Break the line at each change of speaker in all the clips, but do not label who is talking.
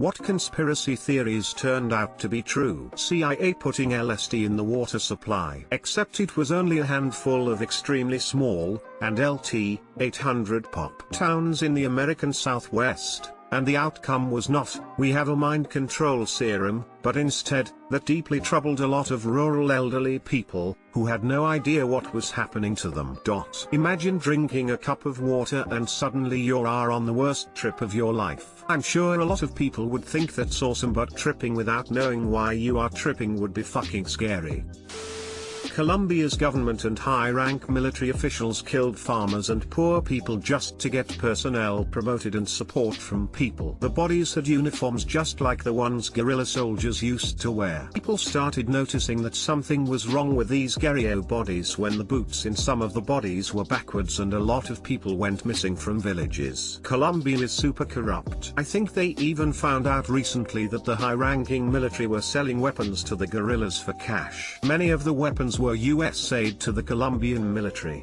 What conspiracy theories turned out to be true? CIA putting LSD in the water supply. Except it was only a handful of extremely small, and LT-800 pop towns in the American Southwest. And the outcome was not, we have a mind control serum, but instead, that deeply troubled a lot of rural elderly people, who had no idea what was happening to them. Imagine drinking a cup of water and suddenly you are on the worst trip of your life. I'm sure a lot of people would think that's awesome, but tripping without knowing why you are tripping would be fucking scary. Colombia's government and high-rank military officials killed farmers and poor people just to get personnel promoted and support from people. The bodies had uniforms just like the ones guerrilla soldiers used to wear. People started noticing that something was wrong with these guerrilla bodies when the boots in some of the bodies were backwards and a lot of people went missing from villages. Colombia is super corrupt. I think they even found out recently that the high-ranking military were selling weapons to the guerrillas for cash. Many of the weapons were US aid to the Colombian military.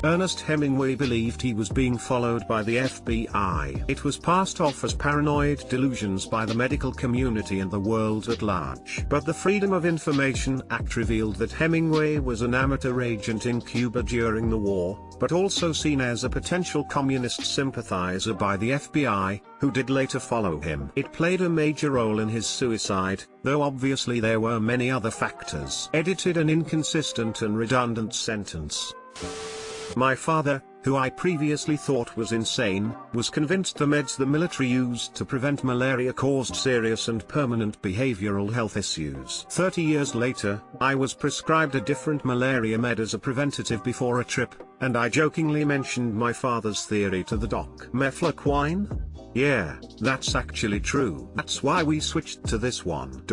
Ernest Hemingway believed he was being followed by the FBI. It was passed off as paranoid delusions by the medical community and the world at large. But the Freedom of Information Act revealed that Hemingway was an amateur agent in Cuba during the war, but also seen as a potential communist sympathizer by the FBI, who did later follow him. It played a major role in his suicide, though obviously there were many other factors. Edited an inconsistent and redundant sentence. My father, who I previously thought was insane, was convinced the meds the military used to prevent malaria caused serious and permanent behavioral health issues. 30 years later, I was prescribed a different malaria med as a preventative before a trip, and I jokingly mentioned my father's theory to the doc. Mefloquine? Yeah, that's actually true. That's why we switched to this one.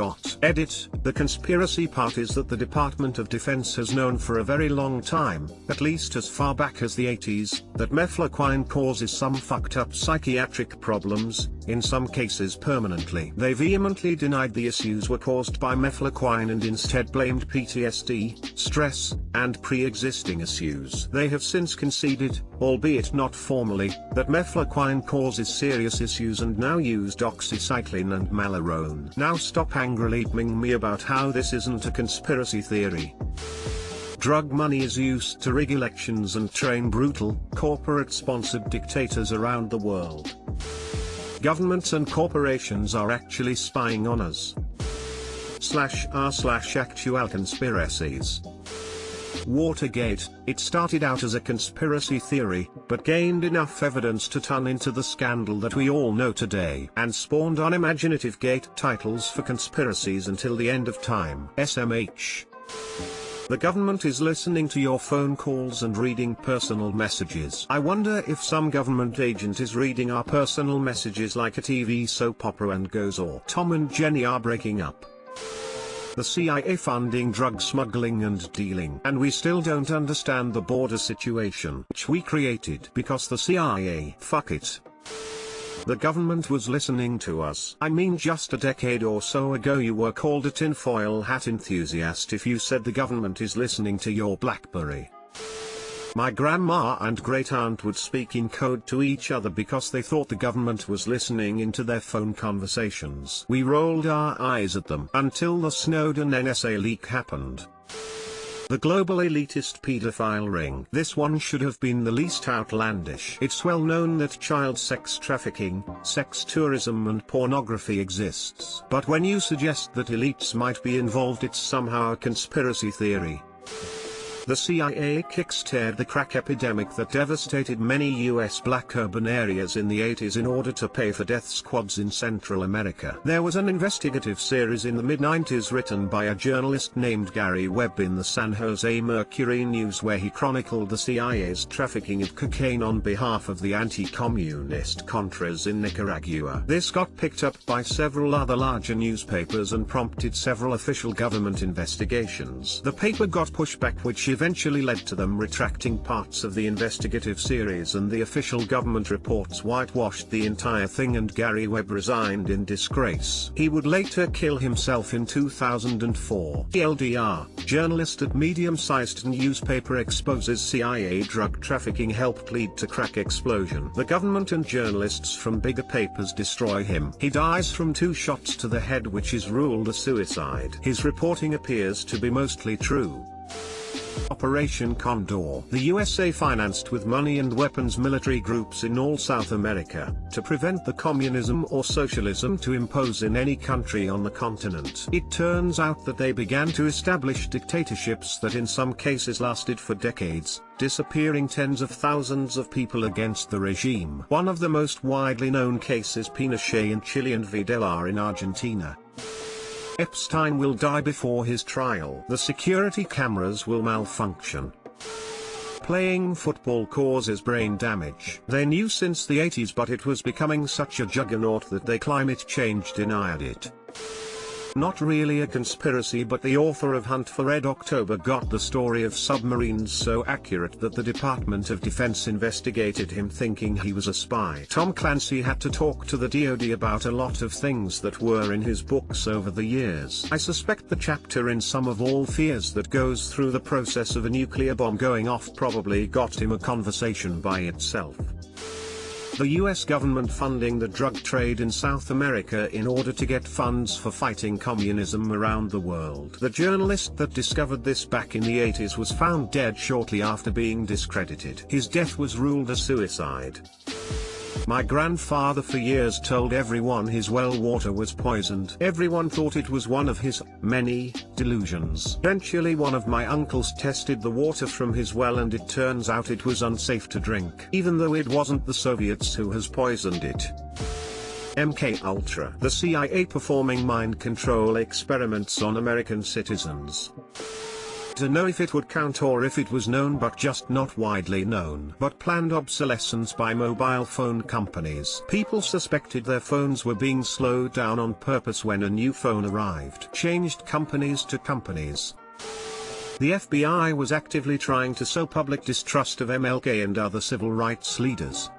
Edit, the conspiracy part is that the Department of Defense has known for a very long time, at least as far back as the 80s, that mefloquine causes some fucked up psychiatric problems, in some cases permanently. They vehemently denied the issues were caused by mefloquine and instead blamed PTSD, stress, and pre-existing issues. They have since conceded, albeit not formally, that mefloquine causes serious issues and now use doxycycline and malarone. Now stop angrily ing me about how this isn't a conspiracy theory. Drug money is used to rig elections and train brutal, corporate-sponsored dictators around the world. Governments and corporations are actually spying on us. /r/actual conspiracies. Watergate, it started out as a conspiracy theory, but gained enough evidence to turn into the scandal that we all know today, and spawned unimaginative gate titles for conspiracies until the end of time. SMH. The government is listening to your phone calls and reading personal messages. I wonder if some government agent is reading our personal messages like a TV soap opera and goes, or Tom and Jenny are breaking up. The CIA funding drug smuggling and dealing. And we still don't understand the border situation, which we created because the CIA, fuck it. The government was listening to us. I mean, just a decade or so ago you were called a tinfoil hat enthusiast if you said the government is listening to your BlackBerry. My grandma and great-aunt would speak in code to each other because they thought the government was listening into their phone conversations. We rolled our eyes at them until the Snowden NSA leak happened. The global elitist pedophile ring. This one should have been the least outlandish. It's well known that child sex trafficking, sex tourism and pornography exists. But when you suggest that elites might be involved, it's somehow a conspiracy theory. The CIA kickstarted the crack epidemic that devastated many US black urban areas in the 80s in order to pay for death squads in Central America. There was an investigative series in the mid-90s written by a journalist named Gary Webb in the San Jose Mercury News, where he chronicled the CIA's trafficking of cocaine on behalf of the anti-communist Contras in Nicaragua. This got picked up by several other larger newspapers and prompted several official government investigations. The paper got pushback, which eventually led to them retracting parts of the investigative series, and the official government reports whitewashed the entire thing, and Gary Webb resigned in disgrace. He would later kill himself in 2004. LDR, journalist at medium-sized newspaper exposes CIA drug trafficking helped lead to crack explosion. The government and journalists from bigger papers destroy him. He dies from 2 shots to the head, which is ruled a suicide. His reporting appears to be mostly true. Operation Condor. The USA financed with money and weapons military groups in all South America, to prevent the communism or socialism to impose in any country on the continent. It turns out that they began to establish dictatorships that in some cases lasted for decades, disappearing tens of thousands of people against the regime. One of the most widely known cases Pinochet in Chile and Videla in Argentina. Epstein will die before his trial. The security cameras will malfunction. Playing football causes brain damage. They knew since the 80s, but it was becoming such a juggernaut that they climate change denied it. Not really a conspiracy, but the author of Hunt for Red October got the story of submarines so accurate that the Department of Defense investigated him thinking he was a spy. Tom Clancy had to talk to the DoD about a lot of things that were in his books over the years. I suspect the chapter in Sum of All Fears that goes through the process of a nuclear bomb going off probably got him a conversation by itself. The US government funding the drug trade in South America in order to get funds for fighting communism around the world. The journalist that discovered this back in the 80s was found dead shortly after being discredited. His death was ruled a suicide. My grandfather for years told everyone his well water was poisoned. Everyone thought it was one of his many delusions. Eventually one of my uncles tested the water from his well, and it turns out it was unsafe to drink, even though it wasn't the Soviets who has poisoned it. MK Ultra. The CIA performing mind control experiments on American citizens. To know if it would count or if it was known but just not widely known. But planned obsolescence by mobile phone companies. People suspected their phones were being slowed down on purpose when a new phone arrived. Changed companies to companies. The FBI was actively trying to sow public distrust of MLK and other civil rights leaders.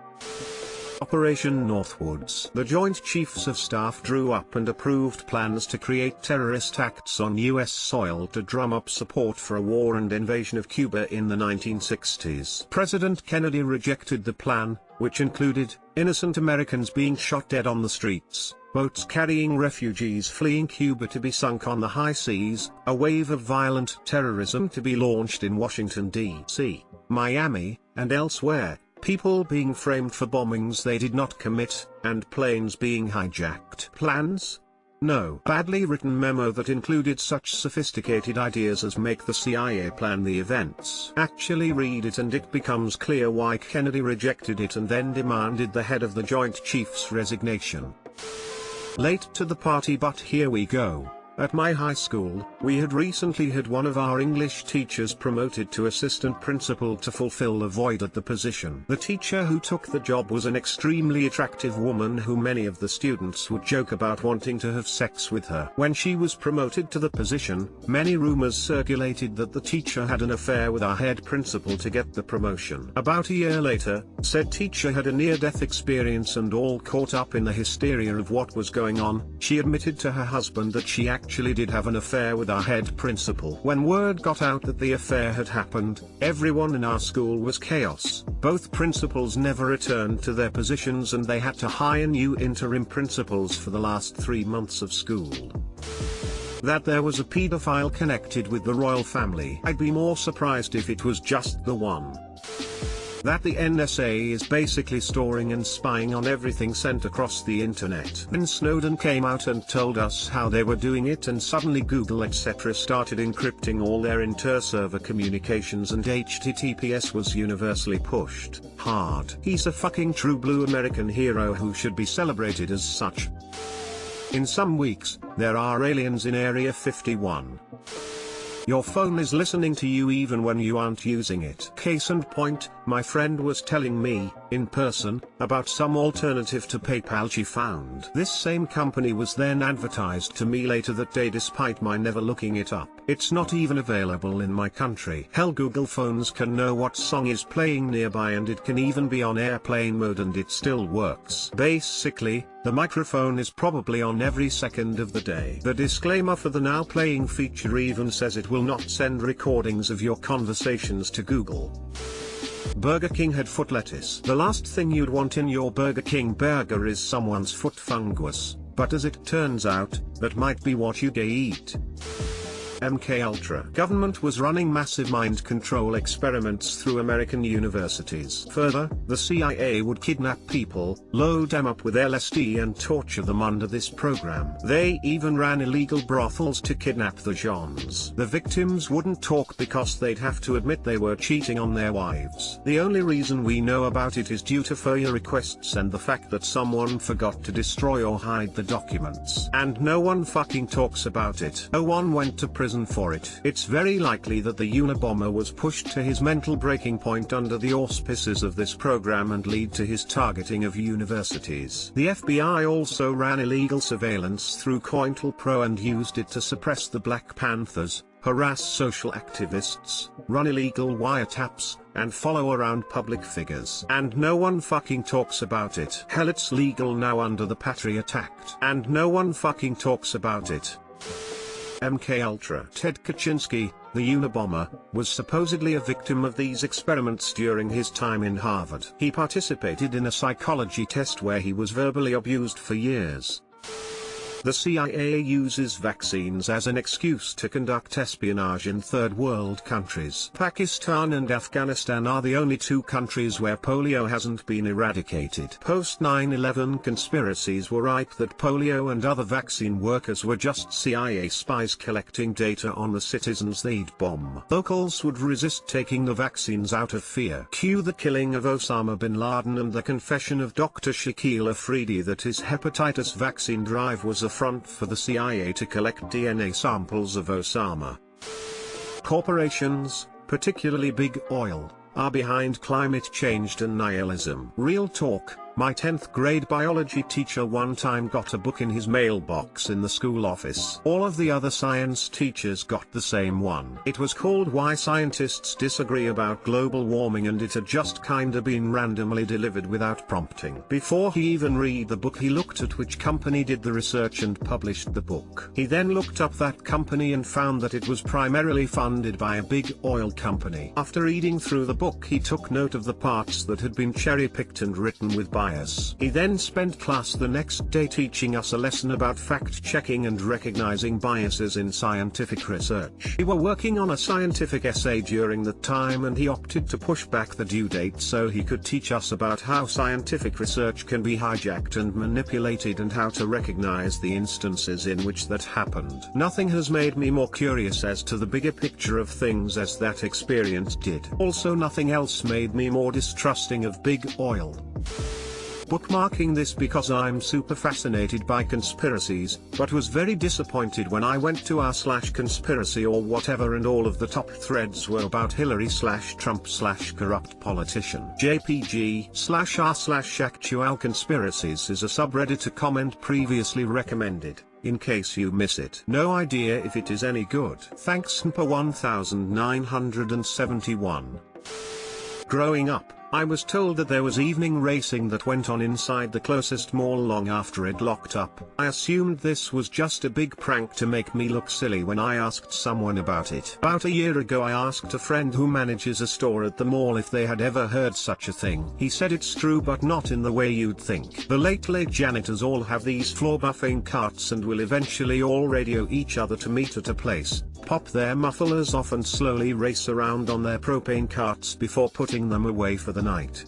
Operation Northwoods. The Joint Chiefs of Staff drew up and approved plans to create terrorist acts on US soil to drum up support for a war and invasion of Cuba in the 1960s. President Kennedy rejected the plan, which included innocent Americans being shot dead on the streets, boats carrying refugees fleeing Cuba to be sunk on the high seas, a wave of violent terrorism to be launched in Washington, D.C., Miami, and elsewhere. People being framed for bombings they did not commit, and planes being hijacked. Plans? No. Badly written memo that included such sophisticated ideas as make the CIA plan the events. Actually read it and it becomes clear why Kennedy rejected it and then demanded the head of the Joint Chiefs' resignation. Late to the party, but here we go. At my high school, we had recently had one of our English teachers promoted to assistant principal to fulfill a void at the position. The teacher who took the job was an extremely attractive woman who many of the students would joke about wanting to have sex with her. When she was promoted to the position, many rumors circulated that the teacher had an affair with our head principal to get the promotion. About a year later, said teacher had a near-death experience, and all caught up in the hysteria of what was going on, she admitted to her husband that she actually did have an affair with our head principal. When word got out that the affair had happened, everyone in our school was chaos. Both principals never returned to their positions and they had to hire new interim principals for the last 3 months of school. That there was a pedophile connected with the royal family. I'd be more surprised if it was just the one. That the NSA is basically storing and spying on everything sent across the internet. Then Snowden came out and told us how they were doing it, and suddenly Google etc. started encrypting all their inter-server communications and HTTPS was universally pushed hard. He's a fucking true blue American hero who should be celebrated as such. In some weeks, there are aliens in Area 51. Your phone is listening to you even when you aren't using it. Case in point, my friend was telling me, in person, about some alternative to PayPal she found. This same company was then advertised to me later that day despite my never looking it up. It's not even available in my country. Hell, Google phones can know what song is playing nearby, and it can even be on airplane mode and it still works. Basically, the microphone is probably on every second of the day. The disclaimer for the now playing feature even says it will not send recordings of your conversations to Google. Burger King had foot lettuce. The last thing you'd want in your Burger King burger is someone's foot fungus, but as it turns out, that might be what you'd eat. MKUltra. Government was running massive mind control experiments through American universities. Further, the CIA would kidnap people, load them up with LSD and torture them under this program. They even ran illegal brothels to kidnap the Johns. The victims wouldn't talk because they'd have to admit they were cheating on their wives. The only reason we know about it is due to FOIA requests and the fact that someone forgot to destroy or hide the documents. And no one fucking talks about it. No one went to prison for it. It's very likely that the Unabomber was pushed to his mental breaking point under the auspices of this program and lead to his targeting of universities. The FBI also ran illegal surveillance through COINTELPRO and used it to suppress the Black Panthers, harass social activists, run illegal wiretaps, and follow around public figures. And no one fucking talks about it. Hell, it's legal now under the Patriot Act. And no one fucking talks about it. MKUltra. Ted Kaczynski, the Unabomber, was supposedly a victim of these experiments during his time in Harvard. He participated in a psychology test where he was verbally abused for years. The CIA uses vaccines as an excuse to conduct espionage in third world countries. Pakistan and Afghanistan are the only two countries where polio hasn't been eradicated. Post 9/11 conspiracies were ripe that polio and other vaccine workers were just CIA spies collecting data on the citizens they'd bomb. Locals would resist taking the vaccines out of fear. Cue the killing of Osama bin Laden and the confession of Dr. Shakil Afridi that his hepatitis vaccine drive was a front for the CIA to collect DNA samples of Osama. Corporations, particularly big oil, are behind climate change and nihilism. Real talk. My 10th grade biology teacher one time got a book in his mailbox in the school office. All of the other science teachers got the same one. It was called Why Scientists Disagree About Global Warming, and it had just kinda been randomly delivered without prompting. Before he even read the book, he looked at which company did the research and published the book. He then looked up that company and found that it was primarily funded by a big oil company. After reading through the book, he took note of the parts that had been cherry-picked and written with bias. He then spent class the next day teaching us a lesson about fact-checking and recognizing biases in scientific research. We were working on a scientific essay during that time, and he opted to push back the due date so he could teach us about how scientific research can be hijacked and manipulated and how to recognize the instances in which that happened. Nothing has made me more curious as to the bigger picture of things as that experience did. Also, nothing else made me more distrusting of big oil. Bookmarking this because I'm super fascinated by conspiracies, but was very disappointed when I went to r/conspiracy or whatever and all of the top threads were about Hillary/Trump/corrupt politician. JPG/r/actual conspiracies is a subreddit comment previously recommended, in case you miss it. No idea if it is any good. Thanks Snpa 1971. Growing up, I was told that there was evening racing that went on inside the closest mall long after it locked up. I assumed this was just a big prank to make me look silly when I asked someone about it. About a year ago I asked a friend who manages a store at the mall if they had ever heard such a thing. He said it's true but not in the way you'd think. The late janitors all have these floor buffing carts and will eventually all radio each other to meet at a place, pop their mufflers off and slowly race around on their propane carts before putting them away for the night.